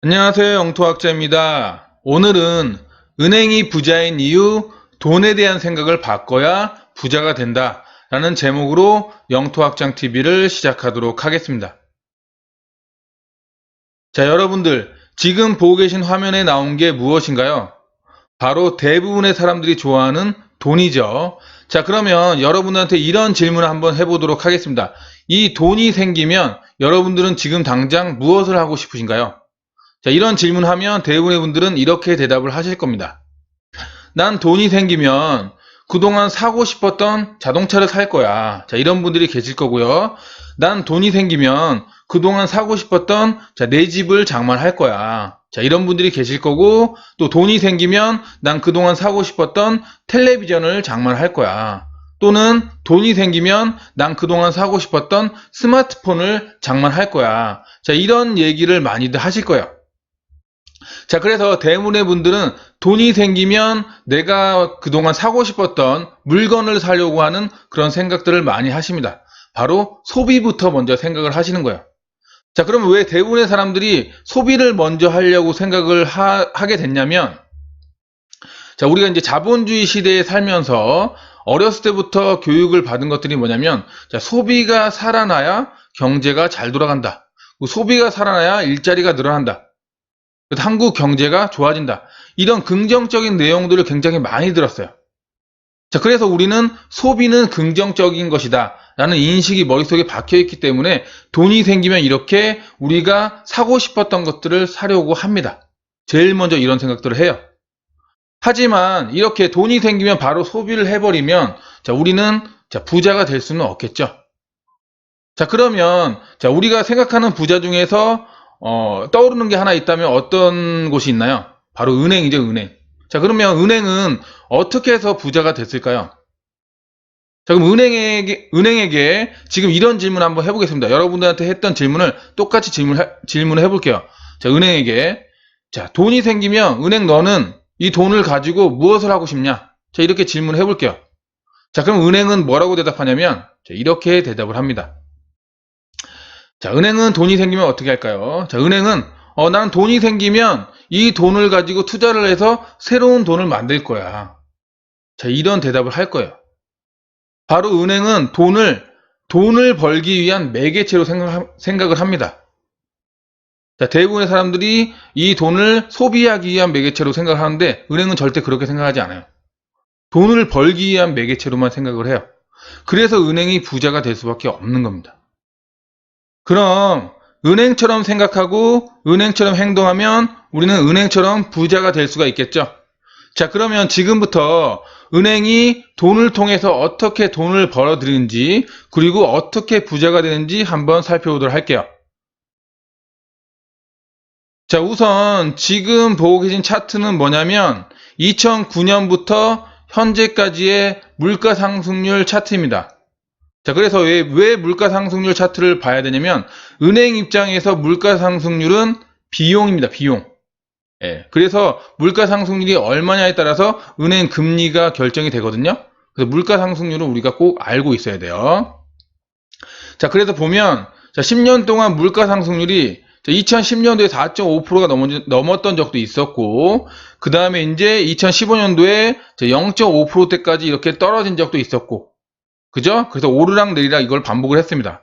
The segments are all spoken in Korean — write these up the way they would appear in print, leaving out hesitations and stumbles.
안녕하세요. 영토학자입니다. 오늘은 은행이 부자인 이유, 돈에 대한 생각을 바꿔야 부자가 된다 라는 제목으로 영토학장TV를 시작하도록 하겠습니다. 자, 여러분들 지금 보고 계신 화면에 나온 게 무엇인가요? 바로 대부분의 사람들이 좋아하는 돈이죠. 자, 그러면 여러분들한테 이런 질문을 한번 해보도록 하겠습니다. 이 돈이 생기면 여러분들은 지금 당장 무엇을 하고 싶으신가요? 자, 이런 질문하면 대부분의 분들은 이렇게 대답을 하실 겁니다. 난 돈이 생기면 그동안 사고 싶었던 자동차를 살 거야. 자, 이런 분들이 계실 거고요. 난 돈이 생기면 그동안 사고 싶었던 내 집을 장만할 거야. 자, 이런 분들이 계실 거고, 또 돈이 생기면 난 그동안 사고 싶었던 텔레비전을 장만할 거야. 또는 돈이 생기면 난 그동안 사고 싶었던 스마트폰을 장만할 거야. 자, 이런 얘기를 많이들 하실 거예요. 자, 그래서 대부분의 분들은 돈이 생기면 내가 그동안 사고 싶었던 물건을 사려고 하는 그런 생각들을 많이 하십니다. 바로 소비부터 먼저 생각을 하시는 거예요. 자, 그럼 왜 대부분의 사람들이 소비를 먼저 하려고 생각을 하게 됐냐면, 자, 우리가 이제 자본주의 시대에 살면서 어렸을 때부터 교육을 받은 것들이 뭐냐면, 자, 소비가 살아나야 경제가 잘 돌아간다. 소비가 살아나야 일자리가 늘어난다. 한국 경제가 좋아진다. 이런 긍정적인 내용들을 굉장히 많이 들었어요. 자, 그래서 우리는 소비는 긍정적인 것이다 라는 인식이 머릿속에 박혀있기 때문에 돈이 생기면 이렇게 우리가 사고 싶었던 것들을 사려고 합니다. 제일 먼저 이런 생각들을 해요. 하지만 이렇게 돈이 생기면 바로 소비를 해버리면 우리는 부자가 될 수는 없겠죠. 자, 그러면 우리가 생각하는 부자 중에서 떠오르는 게 하나 있다면 어떤 곳이 있나요? 바로 은행이죠, 은행. 자, 그러면 은행은 어떻게 해서 부자가 됐을까요? 자, 그럼 은행에게 지금 이런 질문 한번 해보겠습니다. 여러분들한테 했던 질문을 똑같이 질문을 해볼게요. 자, 은행에게. 자, 돈이 생기면 은행 너는 이 돈을 가지고 무엇을 하고 싶냐? 자, 이렇게 질문을 해볼게요. 자, 그럼 은행은 뭐라고 대답하냐면, 이렇게 대답을 합니다. 자, 은행은 돈이 생기면 어떻게 할까요? 자, 은행은 나는 돈이 생기면 이 돈을 가지고 투자를 해서 새로운 돈을 만들 거야. 자, 이런 대답을 할 거예요. 바로 은행은 돈을 벌기 위한 매개체로 생각을 합니다. 자, 대부분의 사람들이 이 돈을 소비하기 위한 매개체로 생각을 하는데 은행은 절대 그렇게 생각하지 않아요. 돈을 벌기 위한 매개체로만 생각을 해요. 그래서 은행이 부자가 될 수밖에 없는 겁니다. 그럼 은행처럼 생각하고 은행처럼 행동하면 우리는 은행처럼 부자가 될 수가 있겠죠. 자, 그러면 지금부터 은행이 돈을 통해서 어떻게 돈을 벌어들이는지 그리고 어떻게 부자가 되는지 한번 살펴보도록 할게요. 자, 우선 지금 보고 계신 차트는 뭐냐면 2009년부터 현재까지의 물가 상승률 차트입니다. 자, 그래서 왜 물가 상승률 차트를 봐야 되냐면 은행 입장에서 물가 상승률은 비용입니다. 비용. 예, 그래서 물가 상승률이 얼마냐에 따라서 은행 금리가 결정이 되거든요. 그래서 물가 상승률은 우리가 꼭 알고 있어야 돼요. 자, 그래서 보면 10년 동안 물가 상승률이 2010년도에 4.5%가 넘었던 적도 있었고, 그 다음에 이제 2015년도에 0.5%대까지 이렇게 떨어진 적도 있었고, 그죠? 그래서 오르락 내리락 이걸 반복을 했습니다.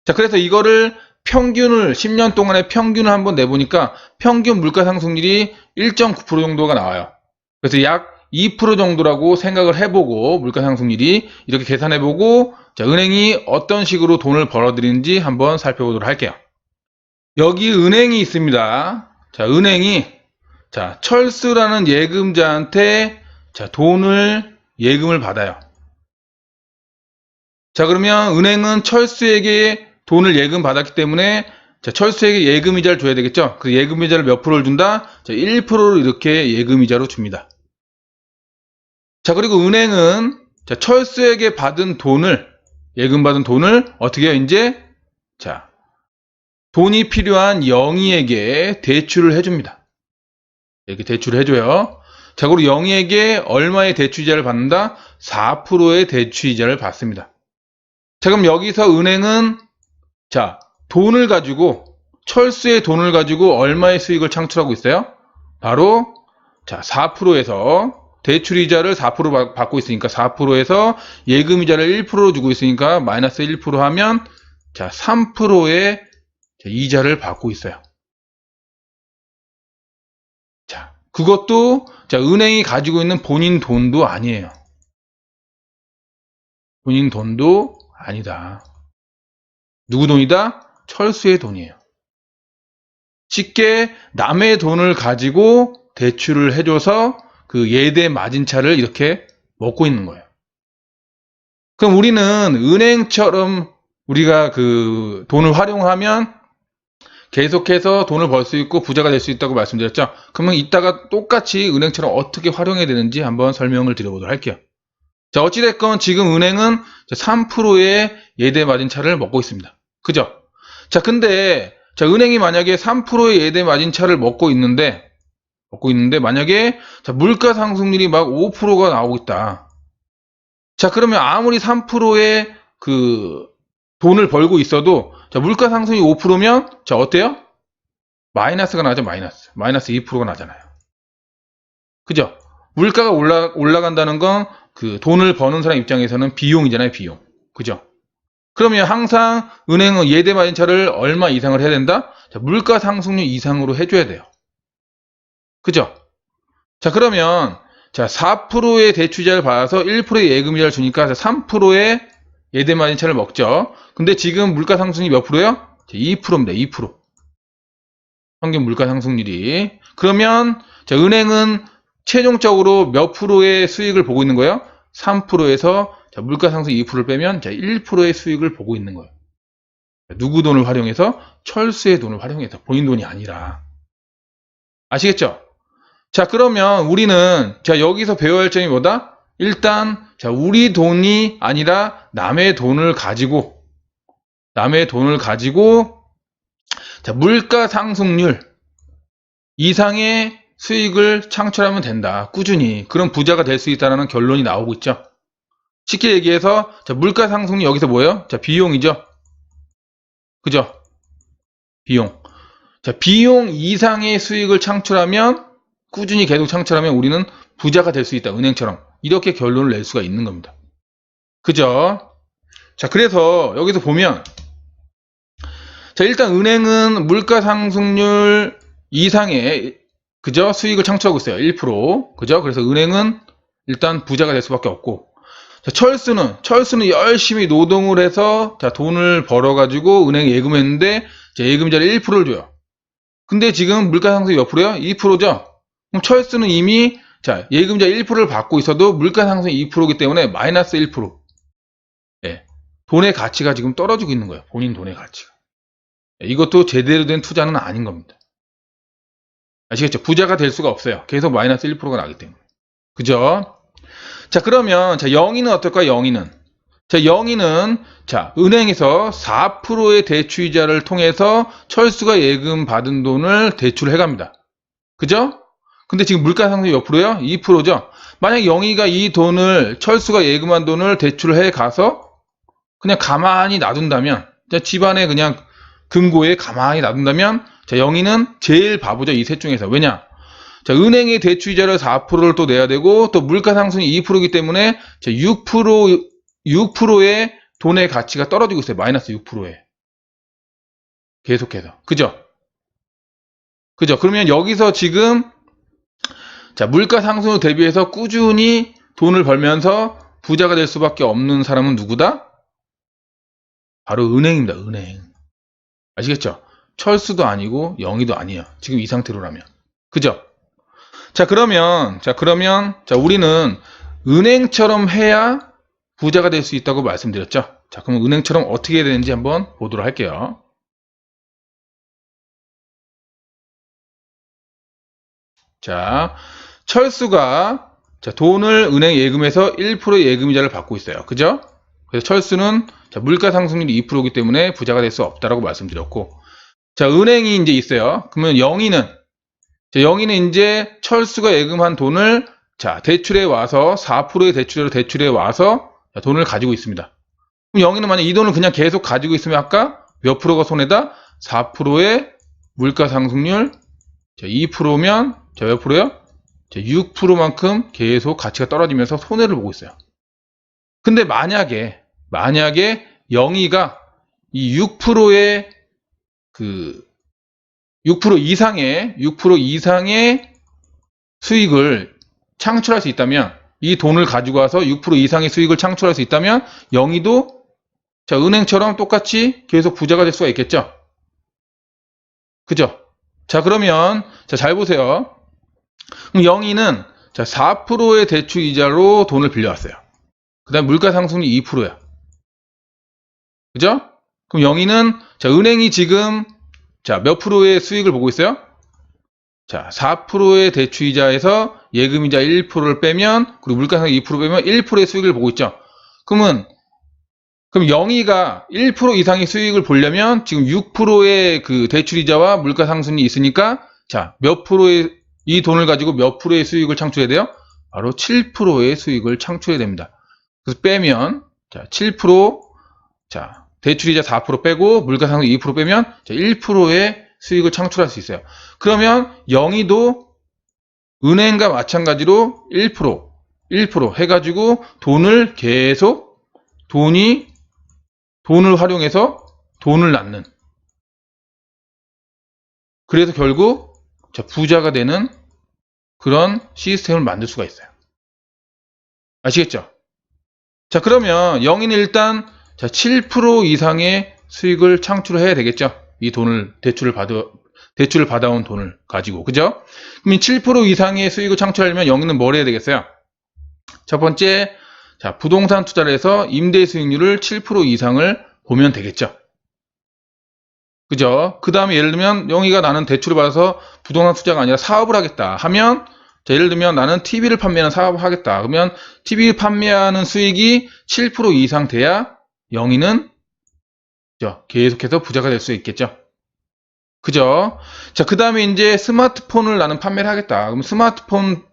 자, 그래서 이거를 10년 동안의 평균을 한번 내보니까 평균 물가 상승률이 1.9% 정도가 나와요. 그래서 약 2% 정도라고 생각을 해보고 물가 상승률이 이렇게 계산해보고 은행이 어떤 식으로 돈을 벌어들이는지 한번 살펴보도록 할게요. 여기 은행이 있습니다. 자, 은행이 철수라는 예금자한테 돈을 예금을 받아요. 자, 그러면 은행은 철수에게 돈을 예금 받았기 때문에 철수에게 예금이자를 줘야 되겠죠. 그 예금이자를 몇 프로를 준다? 1%를 이렇게 예금이자로 줍니다. 자, 그리고 은행은 철수에게 받은 돈을 예금 받은 돈을 어떻게 해요? 이제 돈이 필요한 영희에게 대출을 해줍니다. 이렇게 대출을 해줘요. 자, 그리고 영희에게 얼마의 대출이자를 받는다? 4%의 대출이자를 받습니다. 자, 그럼 여기서 은행은 돈을 가지고 철수의 돈을 가지고 얼마의 수익을 창출하고 있어요? 바로 자 4%에서 대출이자를 4% 받고 있으니까 4%에서 예금이자를 1%로 주고 있으니까 마이너스 1% 하면 자 3%의 이자를 받고 있어요. 자 그것도 자 은행이 가지고 있는 본인 돈도 아니에요. 본인 돈도 아니다. 누구 돈이다? 철수의 돈이에요. 쉽게 남의 돈을 가지고 대출을 해줘서 그 예대 마진차를 이렇게 먹고 있는 거예요. 그럼 우리는 은행처럼 우리가 그 돈을 활용하면 계속해서 돈을 벌 수 있고 부자가 될 수 있다고 말씀드렸죠. 그러면 이따가 똑같이 은행처럼 어떻게 활용해야 되는지 한번 설명을 드려보도록 할게요. 자, 어찌됐건 지금 은행은 3%의 예대 마진차를 먹고 있습니다. 그죠? 자, 근데 자, 은행이 만약에 3%의 예대 마진차를 먹고 있는데 만약에 자, 물가 상승률이 막 5%가 나오고 있다. 자, 그러면 아무리 3%의 그 돈을 벌고 있어도 자, 물가 상승이 5%면 자, 어때요? 마이너스가 나죠, 마이너스. 마이너스 2%가 나잖아요. 그죠? 물가가 올라간다는 건 그 돈을 버는 사람 입장에서는 비용이잖아요, 비용. 그죠? 그러면 항상 은행은 예대 마진차를 얼마 이상을 해야 된다? 자, 물가 상승률 이상으로 해줘야 돼요. 그죠? 자, 그러면 자, 4%의 대출이자를 받아서 1%의 예금이자를 주니까 3%의 예대 마진차를 먹죠. 근데 지금 물가 상승률이 몇 프로예요? 2%입니다. 2%. 평균 물가 상승률이. 그러면 자, 은행은 최종적으로 몇 프로의 수익을 보고 있는 거예요? 3%에서 자, 물가 상승 2%를 빼면 자, 1%의 수익을 보고 있는 거예요. 누구 돈을 활용해서? 철수의 돈을 활용해서. 본인 돈이 아니라. 아시겠죠? 자, 그러면 우리는 자, 여기서 배워야 할 점이 뭐다? 일단 자, 우리 돈이 아니라 남의 돈을 가지고 자, 물가 상승률 이상의 수익을 창출하면 된다. 꾸준히. 그럼 부자가 될 수 있다는 결론이 나오고 있죠. 쉽게 얘기해서 자, 물가 상승률이 여기서 뭐예요? 자, 비용이죠. 그죠? 비용. 자, 비용 이상의 수익을 창출하면 꾸준히 계속 창출하면 우리는 부자가 될 수 있다. 은행처럼. 이렇게 결론을 낼 수가 있는 겁니다. 그죠? 자, 그래서 여기서 보면 자, 일단 은행은 물가 상승률 이상의 그죠? 수익을 창출하고 있어요. 1%. 그죠? 그래서 은행은 일단 부자가 될 수밖에 없고. 자, 철수는 열심히 노동을 해서 자, 돈을 벌어가지고 은행에 예금했는데 자, 예금자리 1%를 줘요. 근데 지금 물가 상승이 몇 프로요? 2%죠? 그럼 철수는 이미 자, 예금자 1%를 받고 있어도 물가 상승이 2%이기 때문에 마이너스 1%. 예. 돈의 가치가 지금 떨어지고 있는 거예요. 본인 돈의 가치가. 예, 이것도 제대로 된 투자는 아닌 겁니다. 아시겠죠? 부자가 될 수가 없어요. 계속 마이너스 1%가 나기 때문에. 그죠? 자, 그러면, 자, 영희는 어떨까요? 영희는. 자, 영희는, 자, 은행에서 4%의 대출이자를 통해서 철수가 예금 받은 돈을 대출해 갑니다. 그죠? 근데 지금 물가 상승이 몇 프로예요? 2%죠? 만약 영희가 이 돈을, 철수가 예금한 돈을 대출해 가서 그냥 가만히 놔둔다면, 자, 집안에 그냥 금고에 가만히 놔둔다면, 자, 영희는 제일 바보죠. 이 셋 중에서. 왜냐? 자, 은행의 대출이자를 4%를 또 내야 되고, 또 물가 상승이 2%이기 때문에, 자, 6%의 돈의 가치가 떨어지고 있어요. 마이너스 6%에. 계속해서. 그죠? 그죠? 그러면 여기서 지금, 자, 물가 상승을 대비해서 꾸준히 돈을 벌면서 부자가 될 수밖에 없는 사람은 누구다? 바로 은행입니다. 은행. 아시겠죠? 철수도 아니고 영희도 아니에요. 지금 이 상태로라면. 그죠? 자, 그러면 우리는 은행처럼 해야 부자가 될 수 있다고 말씀드렸죠? 자, 그럼 은행처럼 어떻게 해야 되는지 한번 보도록 할게요. 자, 철수가 자, 돈을 은행 예금에서 1% 예금이자를 받고 있어요. 그죠? 그래서 철수는 자, 물가 상승률이 2%이기 때문에 부자가 될 수 없다라고 말씀드렸고, 자, 은행이 이제 있어요. 그러면 영희는 이제 철수가 예금한 돈을 자, 대출해 와서 4%의 대출로 대출해 와서 자, 돈을 가지고 있습니다. 그럼 영희는 만약 이 돈을 그냥 계속 가지고 있으면 아까 몇 프로가 손해다? 4%의 물가 상승률, 자, 2%면, 자, 몇 프로요? 자, 6%만큼 계속 가치가 떨어지면서 손해를 보고 있어요. 근데 만약에 영희가 이 6%의 그 6% 이상의 수익을 창출할 수 있다면, 이 돈을 가지고 와서 6% 이상의 수익을 창출할 수 있다면 영희도 자, 은행처럼 똑같이 계속 부자가 될 수가 있겠죠. 그죠? 자, 그러면 자, 잘 보세요. 그럼 영희는 자, 4%의 대출 이자로 돈을 빌려왔어요. 그 다음 물가 상승률이 2%야. 그죠? 그럼 영희는 자, 은행이 지금 자, 몇 프로의 수익을 보고 있어요? 자, 4%의 대출이자에서 예금이자 1%를 빼면, 그리고 물가상승 2% 빼면 1%의 수익을 보고 있죠. 그럼 영희가 1% 이상의 수익을 보려면 지금 6%의 그 대출이자와 물가상승이 있으니까, 자, 몇 프로의, 이 돈을 가지고 몇 프로의 수익을 창출해야 돼요? 바로 7%의 수익을 창출해야 됩니다. 그래서 빼면, 자, 7%, 자, 대출이자 4% 빼고 물가상승 2% 빼면, 자, 1%의 수익을 창출할 수 있어요. 그러면 영희도 은행과 마찬가지로 1% 해가지고 돈을 계속 돈을 활용해서 돈을 낳는, 그래서 결국 자, 부자가 되는 그런 시스템을 만들 수가 있어요. 아시겠죠? 자, 그러면 영희는 일단 자, 7% 이상의 수익을 창출해야 되겠죠. 이 돈을 대출을 받아온 돈을 가지고, 그죠? 그럼 7% 이상의 수익을 창출하려면 영희는 뭘 해야 되겠어요? 첫 번째, 자, 부동산 투자를 해서 임대 수익률을 7% 이상을 보면 되겠죠. 그죠? 그 다음에 예를 들면 영희가 나는 대출을 받아서 부동산 투자가 아니라 사업을 하겠다 하면, 자, 예를 들면 나는 TV를 판매하는 사업을 하겠다. 그러면 TV 판매하는 수익이 7% 이상 돼야 영희는 계속해서 부자가 될 수 있겠죠. 그죠? 자, 그 다음에 이제 스마트폰을 나는 판매를 하겠다. 그럼 스마트폰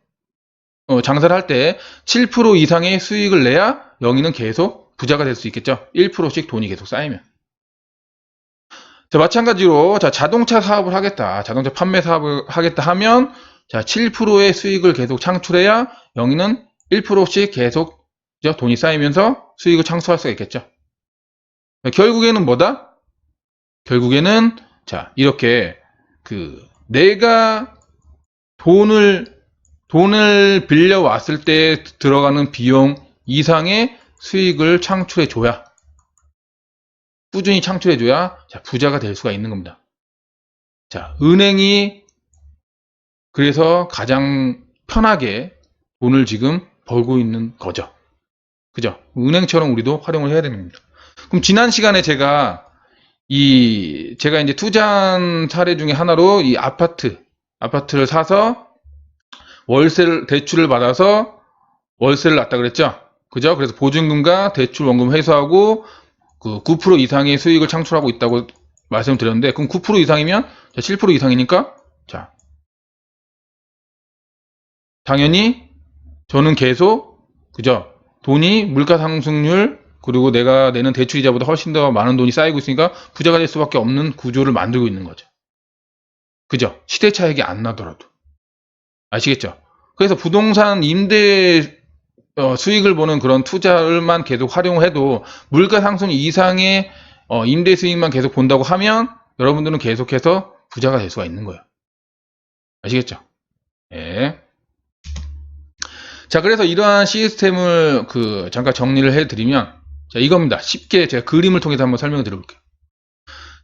장사를 할 때 7% 이상의 수익을 내야 영희는 계속 부자가 될 수 있겠죠. 1%씩 돈이 계속 쌓이면. 자, 마찬가지로 자, 자동차 사업을 하겠다. 자동차 판매 사업을 하겠다 하면 자, 7%의 수익을 계속 창출해야 영희는 1%씩 계속 돈이 쌓이면서 수익을 창출할 수가 있겠죠. 결국에는 뭐다? 결국에는 자, 이렇게 내가 돈을 빌려 왔을 때 들어가는 비용 이상의 수익을 창출해 줘야, 꾸준히 창출해 줘야 자, 부자가 될 수가 있는 겁니다. 자, 은행이 그래서 가장 편하게 돈을 지금 벌고 있는 거죠. 그죠? 은행처럼 우리도 활용을 해야 되는 겁니다. 그럼 지난 시간에 제가 이제 투자한 사례 중에 하나로 이 아파트를 사서 대출을 받아서 월세를 놨다 그랬죠? 그죠? 그래서 보증금과 대출 원금 회수하고 그 9% 이상의 수익을 창출하고 있다고 말씀드렸는데, 그럼 9% 이상이면 7% 이상이니까, 자, 당연히 저는 계속, 그죠? 돈이 물가 상승률, 그리고 내가 내는 대출이자보다 훨씬 더 많은 돈이 쌓이고 있으니까 부자가 될 수밖에 없는 구조를 만들고 있는 거죠. 그죠? 시대 차익이 안 나더라도. 아시겠죠? 그래서 부동산 임대 수익을 보는 그런 투자를만 계속 활용해도 물가 상승 이상의 임대 수익만 계속 본다고 하면 여러분들은 계속해서 부자가 될 수가 있는 거예요. 아시겠죠? 예. 자, 그래서 이러한 시스템을 잠깐 정리를 해드리면, 자, 이겁니다. 쉽게 제가 그림을 통해서 한번 설명을 드려볼게요.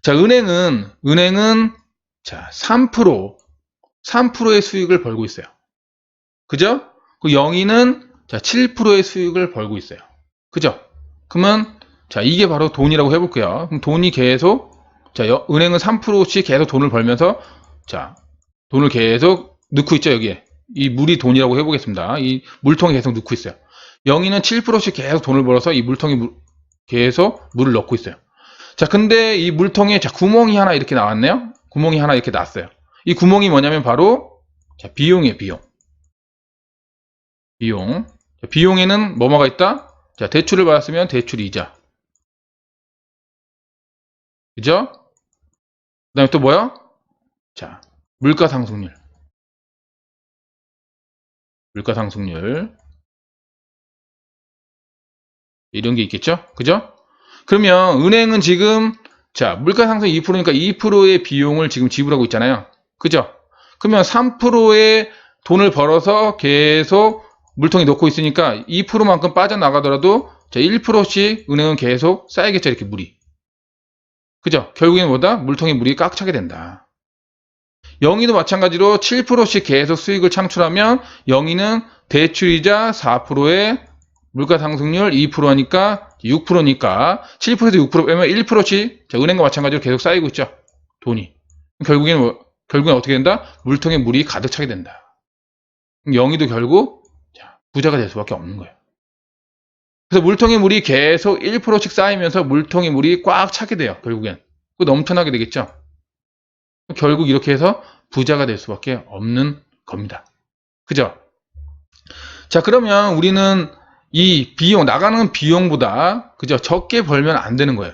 자, 은행은 자, 3%의 수익을 벌고 있어요. 그죠? 그 영희는 자, 7%의 수익을 벌고 있어요. 그죠? 그러면 자, 이게 바로 돈이라고 해볼게요. 그럼 돈이 계속, 자, 은행은 3%씩 계속 돈을 벌면서, 자, 돈을 계속 넣고 있죠, 여기에. 이 물이 돈이라고 해보겠습니다. 이 물통에 계속 넣고 있어요. 영희는 7%씩 계속 돈을 벌어서 이 물통에 계속 물을 넣고 있어요. 자, 근데 이 물통에 자, 구멍이 하나 이렇게 나왔네요. 구멍이 하나 이렇게 났어요. 이 구멍이 뭐냐면 바로 자, 비용이에요, 비용. 자, 비용에는 뭐가 있다? 자, 대출을 받았으면 대출 이자. 그죠? 그 다음에 또 뭐야? 자, 물가 상승률. 물가 상승률. 이런 게 있겠죠? 그죠? 그러면 은행은 지금 자, 물가 상승 2%니까 2%의 비용을 지금 지불하고 있잖아요. 그죠? 그러면 3%의 돈을 벌어서 계속 물통에 넣고 있으니까 2%만큼 빠져나가더라도 자, 1%씩 은행은 계속 쌓이겠죠, 이렇게 물이. 그죠? 결국에는 뭐다? 물통에 물이 꽉 차게 된다. 영희도 마찬가지로 7%씩 계속 수익을 창출하면 영희는 대출이자 4%의 물가 상승률 2%니까 6%니까 7%에서 6% 빼면 1%씩 자, 은행과 마찬가지로 계속 쌓이고 있죠. 돈이. 결국에는 어떻게 된다? 물통에 물이 가득 차게 된다. 영희도 결국 부자가 될 수밖에 없는 거예요. 그래서 물통에 물이 계속 1%씩 쌓이면서 물통에 물이 꽉 차게 돼요. 결국엔. 넘쳐나게 되겠죠. 결국 이렇게 해서 부자가 될 수밖에 없는 겁니다. 그죠? 자, 그러면 우리는 이 비용, 나가는 비용보다 그죠? 적게 벌면 안 되는 거예요.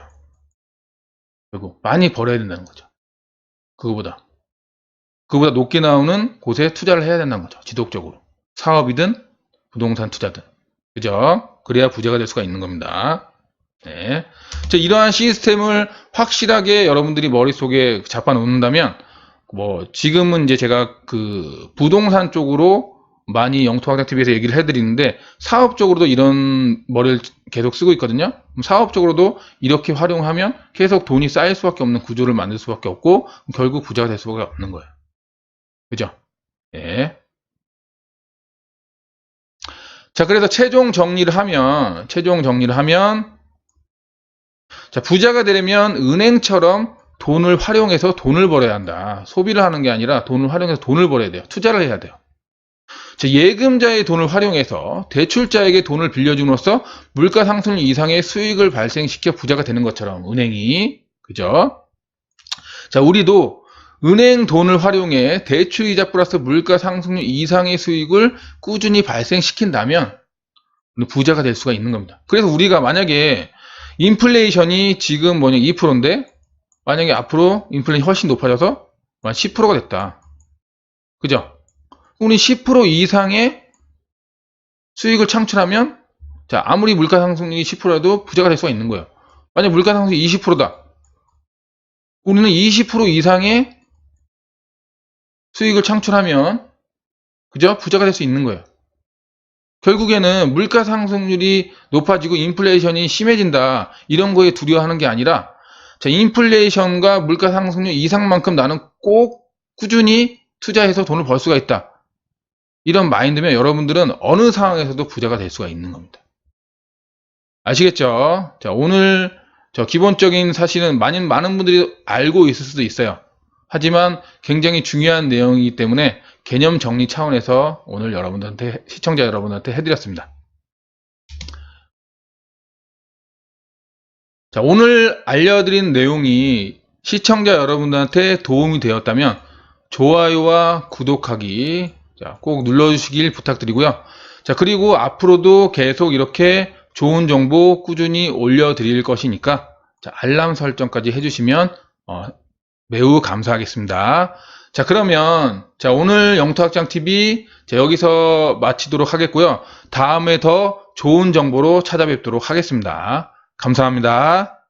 그리고 많이 벌어야 된다는 거죠. 그거보다 높게 나오는 곳에 투자를 해야 된다는 거죠. 지속적으로. 사업이든 부동산 투자든. 그죠? 그래야 부자가 될 수가 있는 겁니다. 네. 자, 이러한 시스템을 확실하게 여러분들이 머릿속에 잡아 놓는다면 지금은 이제 제가 그 부동산 쪽으로 많이 영토학장TV에서 얘기를 해드리는데 사업적으로도 이런 머리를 계속 쓰고 있거든요. 사업적으로도 이렇게 활용하면 계속 돈이 쌓일 수밖에 없는 구조를 만들 수밖에 없고 결국 부자가 될 수밖에 없는 거예요. 그죠? 예. 자, 그래서 최종 정리를 하면 자, 부자가 되려면 은행처럼 돈을 활용해서 돈을 벌어야 한다. 소비를 하는 게 아니라 돈을 활용해서 돈을 벌어야 돼요. 투자를 해야 돼요. 자, 예금자의 돈을 활용해서 대출자에게 돈을 빌려줌으로써 물가 상승률 이상의 수익을 발생시켜 부자가 되는 것처럼 은행이 그죠? 자, 우리도 은행 돈을 활용해 대출이자 플러스 물가 상승률 이상의 수익을 꾸준히 발생시킨다면 부자가 될 수가 있는 겁니다. 그래서 우리가 만약에 인플레이션이 지금 2%인데 만약에 앞으로 인플레이션이 훨씬 높아져서 10%가 됐다. 그죠? 우리 10% 이상의 수익을 창출하면 자, 아무리 물가 상승률이 10%라도 부자가 될 수가 있는 거예요. 만약 물가 상승률이 20%다. 우리는 20% 이상의 수익을 창출하면 그죠? 부자가 될 수 있는 거예요. 결국에는 물가 상승률이 높아지고 인플레이션이 심해진다. 이런 거에 두려워하는 게 아니라 자, 인플레이션과 물가 상승률 이상만큼 나는 꼭 꾸준히 투자해서 돈을 벌 수가 있다. 이런 마인드면 여러분들은 어느 상황에서도 부자가 될 수가 있는 겁니다. 아시겠죠? 자, 오늘 기본적인 사실은 많은 분들이 알고 있을 수도 있어요. 하지만 굉장히 중요한 내용이기 때문에 개념 정리 차원에서 오늘 시청자 여러분한테 해드렸습니다. 자, 오늘 알려드린 내용이 시청자 여러분들한테 도움이 되었다면 좋아요와 구독하기 꼭 눌러주시길 부탁드리고요. 자, 그리고 앞으로도 계속 이렇게 좋은 정보 꾸준히 올려드릴 것이니까 알람 설정까지 해주시면 매우 감사하겠습니다. 자, 그러면 오늘 영토학장TV 여기서 마치도록 하겠고요. 다음에 더 좋은 정보로 찾아뵙도록 하겠습니다. 감사합니다.